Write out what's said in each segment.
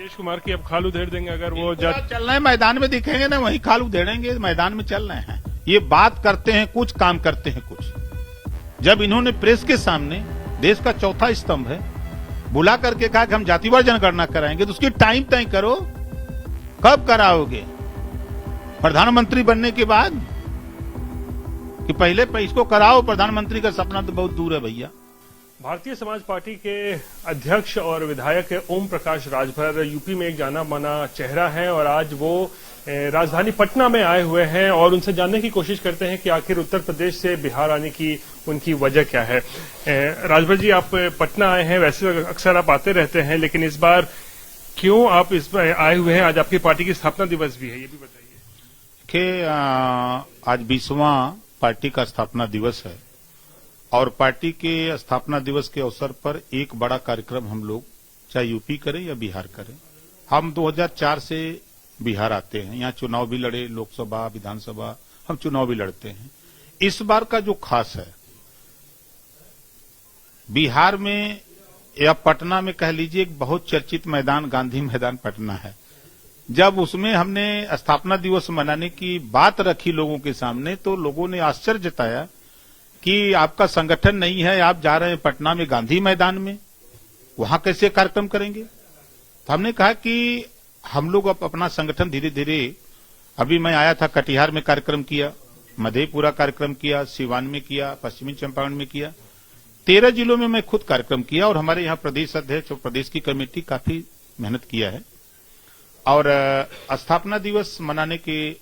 नीतीश कुमार की अब खाल उधेड़ देंगे अगर वो चल रहे हैं मैदान में दिखेंगे ना, वहीं खाल उधेड़ेंगे। मैदान में चल रहे हैं, ये बात करते हैं कुछ, काम करते हैं कुछ। जब इन्होंने प्रेस के सामने देश का चौथा स्तंभ है बुला करके कहा कि हम जातिवार जनगणना कराएंगे, तो उसकी टाइम तय करो, कब कराओगे? प्रधानमंत्री बनने के बाद कि पहले इसको कराओ? प्रधानमंत्री का सपना तो बहुत दूर है भैया। भारतीय समाज पार्टी के अध्यक्ष और विधायक ओम प्रकाश राजभर यूपी में एक जाना माना चेहरा है और आज वो राजधानी पटना में आए हुए हैं और उनसे जानने की कोशिश करते हैं कि आखिर उत्तर प्रदेश से बिहार आने की उनकी वजह क्या है। राजभर जी, आप पटना आए हैं, वैसे अक्सर आप आते रहते हैं, लेकिन इस बार क्यों आप इस बार आए हुए हैं? आज आपकी पार्टी की स्थापना दिवस भी है, ये भी बताइए। कि आज 20वां पार्टी का स्थापना दिवस है और पार्टी के स्थापना दिवस के अवसर पर एक बड़ा कार्यक्रम हम लोग चाहे यूपी करें या बिहार करें। हम 2004 से बिहार आते हैं, यहाँ चुनाव भी लड़े, लोकसभा विधानसभा हम चुनाव भी लड़ते हैं। इस बार का जो खास है, बिहार में या पटना में कह लीजिए, एक बहुत चर्चित मैदान गांधी मैदान पटना है। जब उसमें हमने स्थापना दिवस मनाने की बात रखी लोगों के सामने, तो लोगों ने आश्चर्य जताया कि आपका संगठन नहीं है, आप जा रहे हैं पटना में गांधी मैदान में, वहां कैसे कार्यक्रम करेंगे? तो हमने कहा कि हम लोग अब अपना संगठन धीरे धीरे, अभी मैं आया था कटिहार में कार्यक्रम किया, मधेपुरा कार्यक्रम किया, सिवान में किया, पश्चिमी चंपारण में किया, 13 जिलों में मैं खुद कार्यक्रम किया और हमारे यहाँ प्रदेश अध्यक्ष और प्रदेश की कमेटी काफी मेहनत किया है। और स्थापना दिवस मनाने की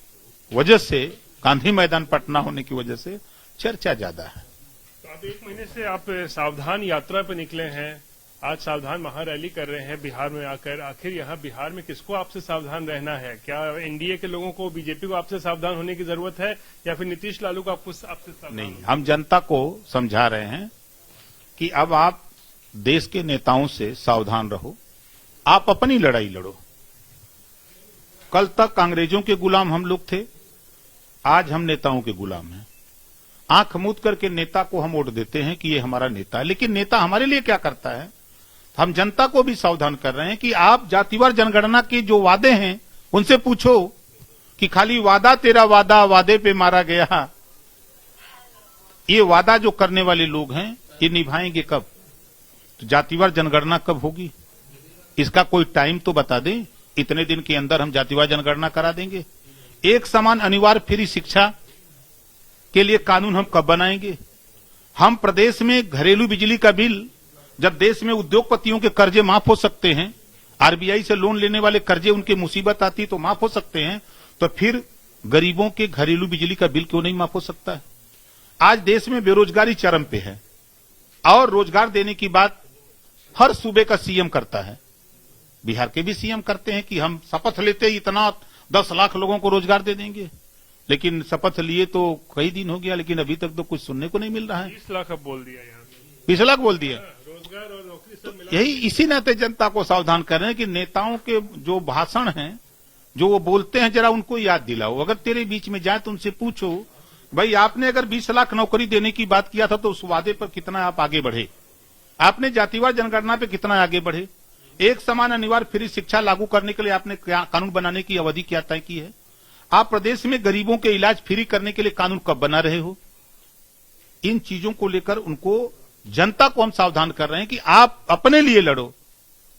वजह से, गांधी मैदान पटना होने की वजह से चर्चा ज्यादा है। तो आप एक महीने से आप सावधान यात्रा पर निकले हैं, आज सावधान महारैली कर रहे हैं बिहार में आकर। आखिर यहाँ बिहार में किसको आपसे सावधान रहना है? क्या एनडीए के लोगों को, बीजेपी को आपसे सावधान होने की जरूरत है या फिर नीतीश लालू को आपसे सावधान? नहीं, हम जनता को समझा रहे हैं कि अब आप देश के नेताओं से सावधान रहो, आप अपनी लड़ाई लड़ो। कल तक अंग्रेजों के गुलाम हम लोग थे, आज हम नेताओं के गुलाम हैं। आंख मूंद करके नेता को हम वोट देते हैं कि ये हमारा नेता है, लेकिन नेता हमारे लिए क्या करता है? हम जनता को भी सावधान कर रहे हैं कि आप जातिवार जनगणना के जो वादे हैं उनसे पूछो कि खाली वादा तेरा वादा, वादे पे मारा गया, ये वादा जो करने वाले लोग हैं ये निभाएंगे कब? तो जातिवार जनगणना कब होगी, इसका कोई टाइम तो बता दें। इतने दिन के अंदर हम जातिवार जनगणना करा देंगे। एक समान अनिवार्य फ्री शिक्षा के लिए कानून हम कब बनाएंगे? हम प्रदेश में घरेलू बिजली का बिल, जब देश में उद्योगपतियों के कर्जे माफ हो सकते हैं, आरबीआई से लोन लेने वाले कर्जे उनके मुसीबत आती तो माफ हो सकते हैं, तो फिर गरीबों के घरेलू बिजली का बिल क्यों नहीं माफ हो सकता है? आज देश में बेरोजगारी चरम पे है और रोजगार देने की बात हर सूबे का सीएम करता है। बिहार के भी सीएम करते हैं कि हम शपथ लेते ही इतना 10 लाख लोगों को रोजगार दे देंगे, लेकिन शपथ लिए तो कई दिन हो गया, लेकिन अभी तक तो कुछ सुनने को नहीं मिल रहा है। 20 लाख अब बोल दिया, यहाँ 20 लाख बोल दिया। रोजगार और नौकरी सब मिला। यही इसी नाते जनता को सावधान कर रहे हैं कि नेताओं के जो भाषण हैं, जो वो बोलते हैं, जरा उनको याद दिलाओ। अगर तेरे बीच में जाए तो उनसे पूछो, भाई आपने अगर 20 लाख नौकरी देने की बात किया था तो उस वादे पर कितना आप आगे बढ़े? आपने जातिवार जनगणना पे कितना आगे बढ़े? एक समान अनिवार्य फ्री शिक्षा लागू करने के लिए आपने कानून बनाने की अवधि क्या तय की है? आप प्रदेश में गरीबों के इलाज फ्री करने के लिए कानून कब बना रहे हो? इन चीजों को लेकर उनको, जनता को हम सावधान कर रहे हैं कि आप अपने लिए लड़ो।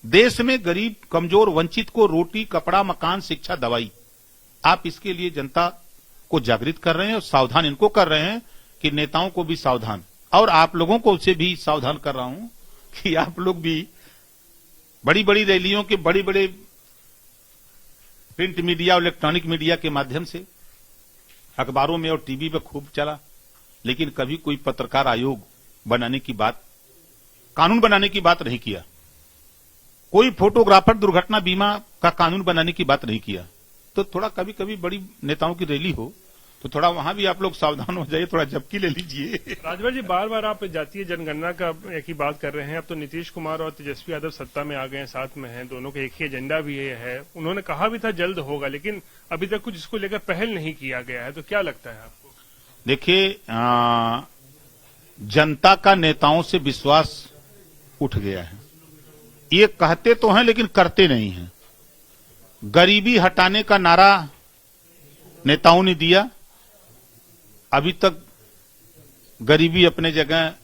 देश में गरीब, कमजोर, वंचित को रोटी, कपड़ा, मकान, शिक्षा, दवाई, आप इसके लिए जनता को जागृत कर रहे हैं और सावधान इनको कर रहे हैं कि नेताओं को भी सावधान, और आप लोगों को उसे भी सावधान कर रहा हूं कि आप लोग भी बड़ी बड़ी रैलियों के, बड़ी बड़े प्रिंट मीडिया और इलेक्ट्रॉनिक मीडिया के माध्यम से, अखबारों में और टीवी पे खूब चला, लेकिन कभी कोई पत्रकार आयोग बनाने की बात, कानून बनाने की बात नहीं किया। कोई फोटोग्राफर दुर्घटना बीमा का कानून बनाने की बात नहीं किया। तो थोड़ा कभी कभी बड़ी नेताओं की रैली हो तो थोड़ा वहां भी आप लोग सावधान हो जाइए, थोड़ा झपकी ले लीजिए। राजभर जी, बार बार आप जातीय जनगणना का एक ही बात कर रहे हैं। अब तो नीतीश कुमार और तेजस्वी यादव सत्ता में आ गए हैं, साथ में हैं, दोनों का एक ही एजेंडा भी ये है। उन्होंने कहा भी था जल्द होगा, लेकिन अभी तक कुछ इसको लेकर पहल नहीं किया गया है। तो क्या लगता है आपको? देखिए, जनता का नेताओं से विश्वास उठ गया है। ये कहते तो हैं लेकिन करते नहीं हैं। गरीबी हटाने का नारा नेताओं ने दिया, अभी तक गरीबी अपने जगह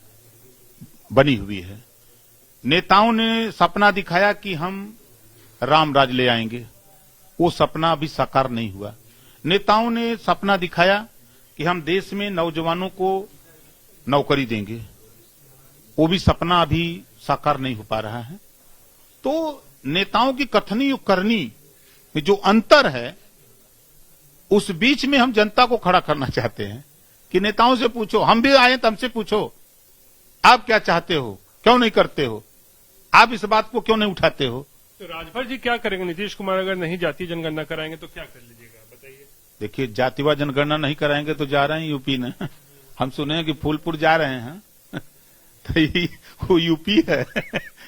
बनी हुई है। नेताओं ने सपना दिखाया कि हम राम राज ले आएंगे, वो सपना अभी साकार नहीं हुआ। नेताओं ने सपना दिखाया कि हम देश में नौजवानों को नौकरी देंगे, वो भी सपना अभी साकार नहीं हो पा रहा है। तो नेताओं की कथनी और करनी में जो अंतर है, उस बीच में हम जनता को खड़ा करना चाहते हैं कि नेताओं से पूछो, हम भी आए तो हमसे पूछो, आप क्या चाहते हो, क्यों नहीं करते हो, आप इस बात को क्यों नहीं उठाते हो। तो राजभर जी क्या करेंगे? नीतीश कुमार अगर नहीं जातीय जनगणना कराएंगे तो क्या कर लीजिएगा, बताइए। देखिए, जातिवार जनगणना नहीं कराएंगे तो जा रहे हैं यूपी में। हम सुने हैं कि फूलपुर जा रहे हैं। तो वो यूपी है,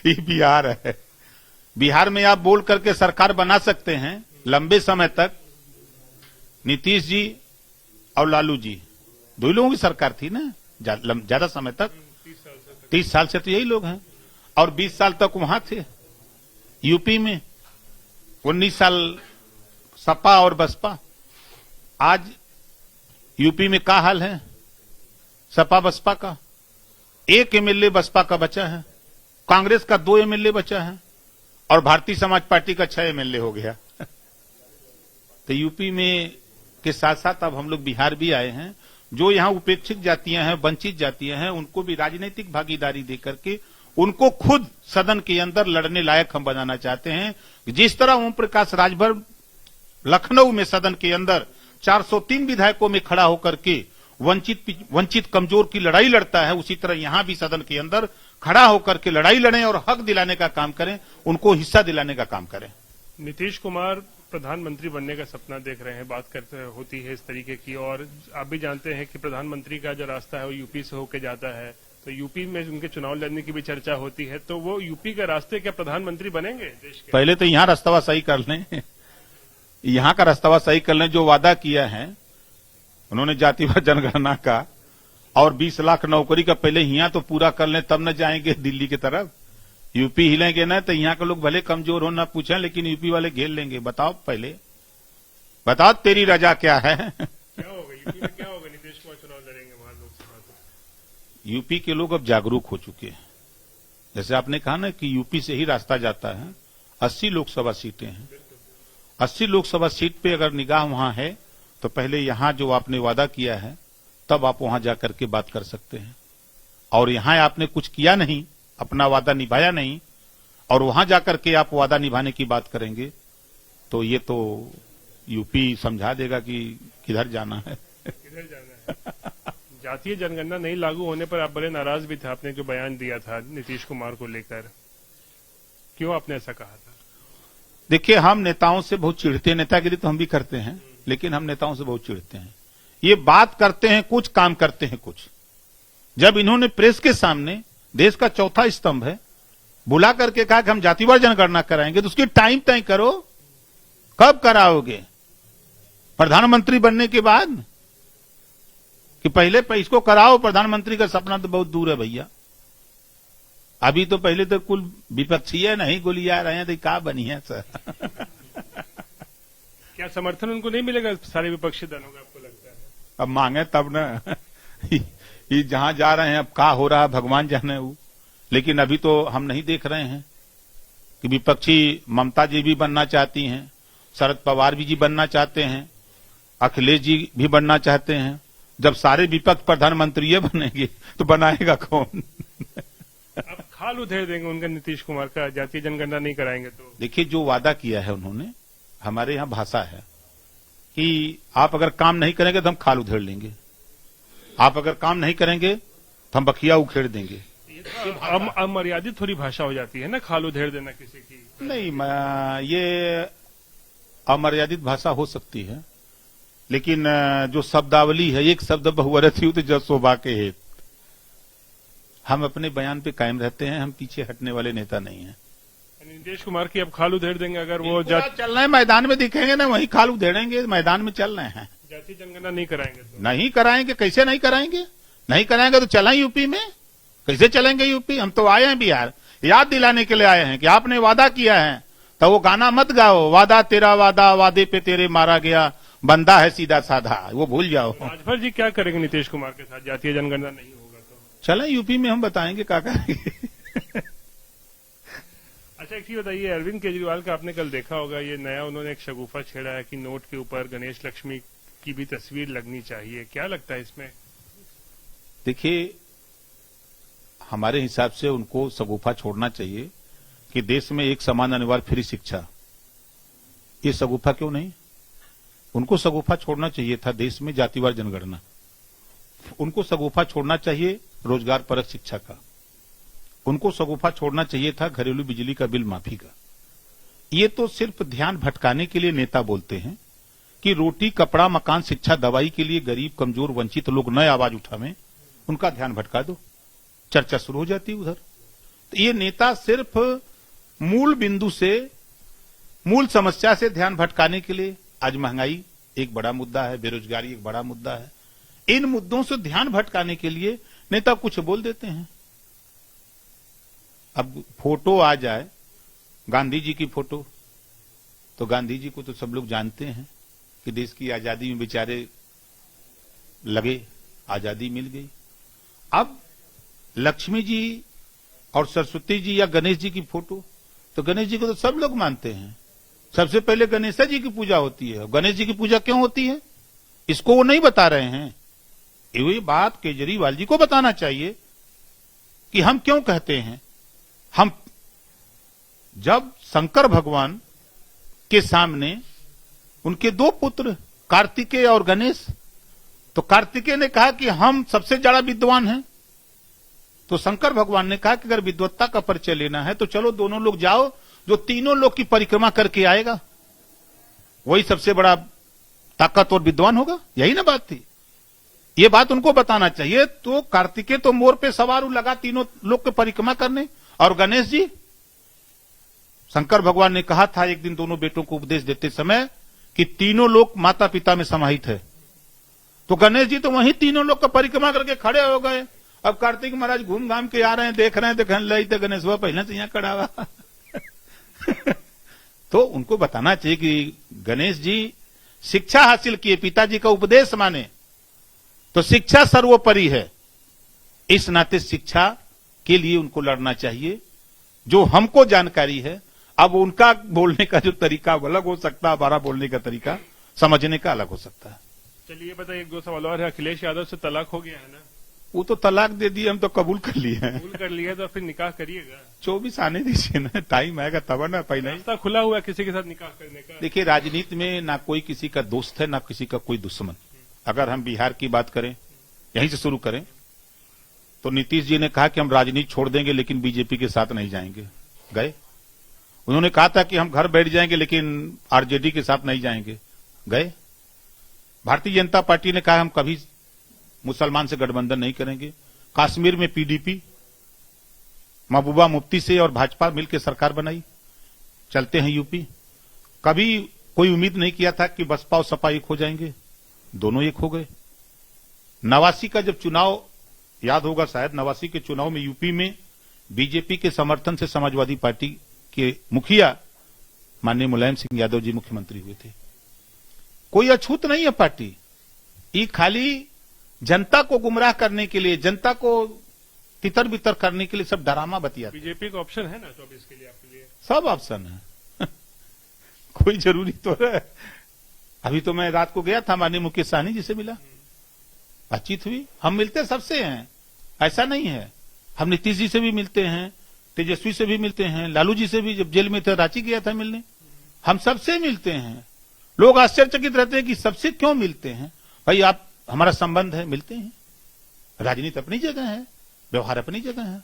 ये बिहार है। बिहार में आप बोल करके सरकार बना सकते हैं लंबे समय तक। नीतीश जी और लालू जी, दो लोगों की सरकार थी ना ज्यादा समय तक, 30 साल से तो यही लोग हैं, और 20 साल तक वहां थे यूपी में, 19 साल सपा और बसपा। आज यूपी में क्या हाल है सपा बसपा का? 1 एमएलए बसपा का बचा है, कांग्रेस का 2 एमएलए बचा है, और भारतीय समाज पार्टी का 6 एमएलए हो गया। तो यूपी में के साथ साथ अब हम लोग बिहार भी आए हैं। जो यहाँ उपेक्षित जातियां हैं, वंचित जातियां हैं, उनको भी राजनीतिक भागीदारी देकर के उनको खुद सदन के अंदर लड़ने लायक हम बनाना चाहते हैं। जिस तरह ओम प्रकाश राजभर लखनऊ में सदन के अंदर 403 विधायकों में खड़ा होकर के वंचित कमजोर की लड़ाई लड़ता है, उसी तरह यहां भी सदन के अंदर खड़ा होकर के लड़ाई लड़ें और हक दिलाने का काम करें, उनको हिस्सा दिलाने का काम करें। नीतीश कुमार प्रधानमंत्री बनने का सपना देख रहे हैं, बात करते होती है इस तरीके की, और आप भी जानते हैं कि प्रधानमंत्री का जो रास्ता है वो यूपी से होकर जाता है, तो यूपी में उनके चुनाव लड़ने की भी चर्चा होती है। तो वो यूपी के रास्ते क्या प्रधानमंत्री बनेंगे देश के? पहले तो यहाँ रास्ता सही कर लें, यहाँ का रास्ता सही कर लें। जो वादा किया है उन्होंने जातिवार जनगणना का और 20 लाख नौकरी का, पहले यहाँ तो पूरा कर लें, तब न जाएंगे दिल्ली की तरफ। यूपी हिलेंगे ना तो यहाँ के लोग भले कमजोर हो ना पूछें, लेकिन यूपी वाले घेर लेंगे। बताओ, पहले बताओ तेरी रजा क्या है। क्या होगा यूपी में, क्या होगा? नीतीश कुमार चुनाव लड़ेंगे वहां लोकसभा को। यूपी के लोग अब जागरूक हो चुके हैं। जैसे आपने कहा ना कि यूपी से ही रास्ता जाता है, 80 लोकसभा सीटें हैं। 80 लोकसभा सीट पे अगर निगाह वहां है तो पहले यहां जो आपने वादा किया है, तब आप वहां जाकर के बात कर सकते हैं। और यहां आपने कुछ किया नहीं, अपना वादा निभाया नहीं, और वहां जाकर के आप वादा निभाने की बात करेंगे, तो ये तो यूपी समझा देगा कि किधर जाना है। किधर जाना है। जातीय जनगणना नहीं लागू होने पर आप बड़े नाराज भी थे, आपने जो बयान दिया था नीतीश कुमार को लेकर, क्यों आपने ऐसा कहा था? देखिए, हम नेताओं से बहुत चिढ़ते हैं, नेतागिरी तो हम भी करते हैं, लेकिन हम नेताओं से बहुत चिढ़ते हैं। ये बात करते हैं कुछ, काम करते हैं कुछ। जब इन्होंने प्रेस के सामने, देश का चौथा स्तंभ है, बुला करके कहा कि हम जातिवार जनगणना कराएंगे, तो उसकी टाइम तय करो, कब कराओगे? प्रधानमंत्री बनने के बाद कि पहले इसको कराओ? प्रधानमंत्री का सपना तो बहुत दूर है भैया। अभी तो पहले तो कुल विपक्षीय नहीं गोलियां रहे हैं, तो क्या बनी है सर? क्या समर्थन उनको नहीं मिलेगा सारे विपक्षी दलों का, आपको लगता है? अब मांगे तब न। ये जहां जा रहे हैं, अब क्या हो रहा है भगवान जाने वो। लेकिन अभी तो हम नहीं देख रहे हैं कि विपक्षी ममता जी भी बनना चाहती हैं, शरद पवार जी बनना चाहते हैं, अखिलेश जी भी बनना चाहते हैं। जब सारे विपक्ष प्रधानमंत्री ये बनेंगे तो बनाएगा कौन? अब खाल उधेड़ देंगे उनका, नीतीश कुमार का, जातीय जनगणना नहीं कराएंगे तो। देखिए, जो वादा किया है उन्होंने, हमारे यहां भाषा है कि आप अगर काम नहीं करेंगे तो हम खाल उधेड़ लेंगे, आप अगर काम नहीं करेंगे तो हम बखिया उखेड़ देंगे। अमर्यादित थोड़ी भाषा हो जाती है ना, खाल उधेड़ देना किसी की। नहीं, ये अमर्यादित भाषा हो सकती है, लेकिन जो शब्दावली है, एक शब्द बहुवरत युत जब शोभा के हेत, हम अपने बयान पे कायम रहते हैं, हम पीछे हटने वाले नेता नहीं हैं। नीतीश कुमार की अब खाल उधेड़ देंगे अगर वो चल रहे हैं, मैदान में दिखेंगे ना, वहीं खाल उधेड़ेंगे, मैदान में चल रहे हैं। जातीय जनगणना नहीं कराएंगे तो? नहीं कराएंगे, कैसे नहीं कराएंगे? नहीं कराएंगे तो चलें यूपी में, कैसे चलेंगे यूपी? हम तो आए हैं बिहार याद दिलाने के लिए आए हैं कि आपने वादा किया है तो वो गाना मत गाओ, वादा तेरा वादा वादे पे तेरे मारा गया, बंदा है सीधा साधा, वो भूल जाओ। राजभर जी क्या करेंगे नीतीश कुमार के साथ? जातीय जनगणना नहीं होगा तो चलें यूपी में हम बताएंगे क्या करेंगे। अच्छा, एक चीज बताइए, अरविंद केजरीवाल का आपने कल देखा होगा, ये नया उन्होंने एक शगुफा छेड़ा है कि नोट के ऊपर गणेश लक्ष्मी की भी तस्वीर लगनी चाहिए। क्या लगता है इसमें? देखिए, हमारे हिसाब से उनको शगुफा छोड़ना चाहिए कि देश में एक समान अनिवार्य फ्री शिक्षा, ये शगुफा क्यों नहीं? उनको शगुफा छोड़ना चाहिए था देश में जातिवार जनगणना, उनको शगुफा छोड़ना चाहिए रोजगार परक शिक्षा का, उनको शगुफा छोड़ना चाहिए था घरेलू बिजली का बिल माफी का। ये तो सिर्फ ध्यान भटकाने के लिए नेता बोलते हैं कि रोटी कपड़ा मकान शिक्षा दवाई के लिए गरीब कमजोर वंचित लोग नए आवाज उठावें, उनका ध्यान भटका दो, चर्चा शुरू हो जाती है उधर। तो ये नेता सिर्फ मूल बिंदु से, मूल समस्या से ध्यान भटकाने के लिए, आज महंगाई एक बड़ा मुद्दा है, बेरोजगारी एक बड़ा मुद्दा है, इन मुद्दों से ध्यान भटकाने के लिए नेता कुछ बोल देते हैं। अब फोटो आ जाए गांधी जी की फोटो, तो गांधी जी को तो सब लोग जानते हैं कि देश की आजादी में बेचारे लगे, आजादी मिल गई। अब लक्ष्मी जी और सरस्वती जी या गणेश जी की फोटो, तो गणेश जी को तो सब लोग मानते हैं, सबसे पहले गणेश जी की पूजा होती है। गणेश जी की पूजा क्यों होती है इसको वो नहीं बता रहे हैं। ये बात केजरीवाल जी को बताना चाहिए कि हम क्यों कहते हैं। हम जब शंकर भगवान के सामने उनके दो पुत्र कार्तिकेय और गणेश, तो कार्तिकेय ने कहा कि हम सबसे ज्यादा विद्वान हैं, तो शंकर भगवान ने कहा कि अगर विद्वत्ता का परिचय लेना है तो चलो दोनों लोग जाओ, जो तीनों लोग की परिक्रमा करके आएगा वही सबसे बड़ा ताकत और विद्वान होगा। यही ना बात थी, ये बात उनको बताना चाहिए। तो कार्तिकेय तो मोर पे सवार लगा तीनों लोग के परिक्रमा करने, और गणेश जी, शंकर भगवान ने कहा था एक दिन दोनों बेटों को उपदेश देते समय कि तीनों लोग माता पिता में समाहित है, तो गणेश जी तो वहीं तीनों लोग का परिक्रमा करके खड़े हो गए। अब कार्तिक महाराज घूम घाम के आ रहे हैं, देख रहे हैं, देखने लगे तो गणेश हुआ पहले से यहां खड़ा हुआ। तो उनको बताना चाहिए कि गणेश जी शिक्षा हासिल किए, पिताजी का उपदेश माने, तो शिक्षा सर्वोपरि है, इस नाते शिक्षा के लिए उनको लड़ना चाहिए। जो हमको जानकारी है, अब उनका बोलने का जो तरीका अलग हो सकता है, हमारा बोलने का तरीका समझने का अलग हो सकता है। चलिए बताइए, एक दो सवाल और है। अखिलेश यादव से तलाक हो गया है ना? वो तो तलाक दे दिए, हम तो कबूल कर लिए हैं। कबूल कर लिया तो फिर निकाह करिएगा? 24 आने दीजिए ना, टाइम आएगा तब ना, पहले रास्ता खुला हुआ है किसी के साथ निकाह करने का। देखिए, राजनीति में ना कोई किसी का दोस्त है ना किसी का कोई दुश्मन। अगर हम बिहार की बात करें, यहीं से शुरू करें, तो नीतीश जी ने कहा कि हम राजनीति छोड़ देंगे लेकिन बीजेपी के साथ नहीं जाएंगे, गए। उन्होंने कहा था कि हम घर बैठ जाएंगे लेकिन आरजेडी के साथ नहीं जाएंगे, गए। भारतीय जनता पार्टी ने कहा हम कभी मुसलमान से गठबंधन नहीं करेंगे। कश्मीर में पीडीपी, महबूबा मुफ्ती से और भाजपा मिलकर सरकार बनाई, चलते हैं यूपी। कभी कोई उम्मीद नहीं किया था कि बसपा और सपा एक हो जाएंगे, दोनों एक हो गए। 89 का जब चुनाव, याद होगा शायद, 89 के चुनाव में यूपी में बीजेपी के समर्थन से समाजवादी पार्टी के मुखिया माननीय मुलायम सिंह यादव जी मुख्यमंत्री हुए थे। कोई अछूत नहीं है पार्टी, ये खाली जनता को गुमराह करने के लिए, जनता को तितर बितर करने के लिए सब डरामा बतिया। बीजेपी का ऑप्शन है ना 24 के लिए आपके लिए? सब ऑप्शन है। कोई जरूरी तो है। अभी तो मैं रात को गया था, माननीय मुकेश सहनी जी से मिला, बातचीत हुई। हम मिलते सबसे हैं, ऐसा नहीं है। हम नीतीश जी से भी मिलते हैं, तेजस्वी से भी मिलते हैं, लालू जी से भी, जब जेल में थे रांची गया था मिलने, हम सबसे मिलते हैं। लोग आश्चर्यचकित रहते हैं कि सबसे क्यों मिलते हैं। भाई आप, हमारा संबंध है, मिलते हैं। राजनीति अपनी जगह है, व्यवहार अपनी जगह है।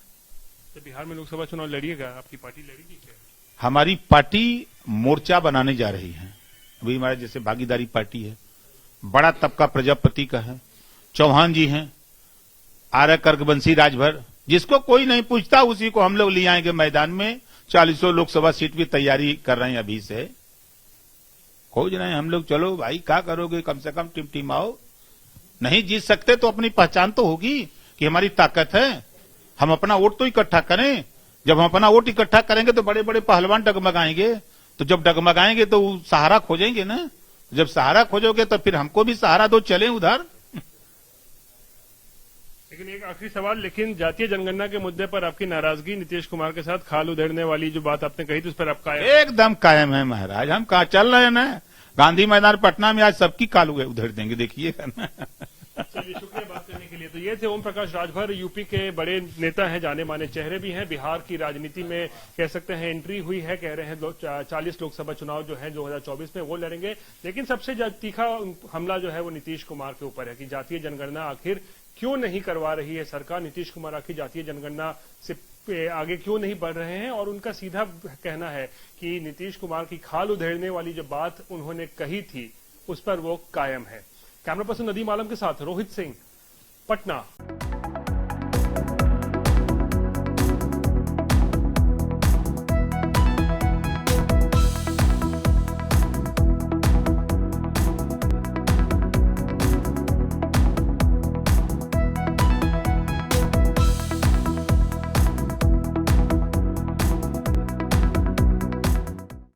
तो बिहार में लोकसभा चुनाव लड़िएगा, आपकी पार्टी लड़ेगी क्या? हमारी पार्टी मोर्चा बनाने जा रही है। अभी हमारे जैसे भागीदारी पार्टी है, बड़ा तबका प्रजापति का है, चौहान जी हैं, आर्य कर्कवंशी राजभर, जिसको कोई नहीं पूछता उसी को हम लोग ले आएंगे मैदान में। 40 लोकसभा सीट की तैयारी कर रहे हैं अभी से, खोज रहे हैं हम लोग। चलो भाई, क्या करोगे, कम से कम टीम आओ। नहीं जीत सकते तो अपनी पहचान तो होगी कि हमारी ताकत है, हम अपना वोट तो इकट्ठा करें। जब हम अपना वोट इकट्ठा करेंगे तो बड़े बड़े पहलवान डगमगाएंगे, तो जब डगमगाएंगे तो सहारा खोजेंगे ना, जब सहारा खोजोगे तो फिर हमको भी सहारा दो, चले उधर। लेकिन एक आखिरी सवाल, लेकिन जातीय जनगणना के मुद्दे पर आपकी नाराजगी, नीतीश कुमार के साथ खाल उधेड़ने वाली जो बात आपने कही थी उस पर आप कायम? एकदम कायम है महाराज, हम कहा चल रहे हैं ना, गांधी मैदान पटना में आज सबकी काल उधेड़ देंगे, देखिएगा ना। चलिए, शुक्रिया बात करने के लिए। तो ये थे ओम प्रकाश राजभर, यूपी के बड़े नेता हैं, जाने माने चेहरे भी हैं, बिहार की राजनीति में कह सकते हैं एंट्री हुई है, कह रहे हैं 40 लोकसभा चुनाव जो है 2024 में वो लड़ेंगे। लेकिन सबसे तीखा हमला जो है वो नीतीश कुमार के ऊपर है कि जातीय जनगणना आखिर क्यों नहीं करवा रही है सरकार, नीतीश कुमार आखिर जातीय जनगणना से आगे क्यों नहीं बढ़ रहे हैं। और उनका सीधा कहना है कि नीतीश कुमार की खाल उधेड़ने वाली जो बात उन्होंने कही थी उस पर वो कायम है। कैमरा पर्सन नदीम आलम के साथ रोहित सिंह, पटना।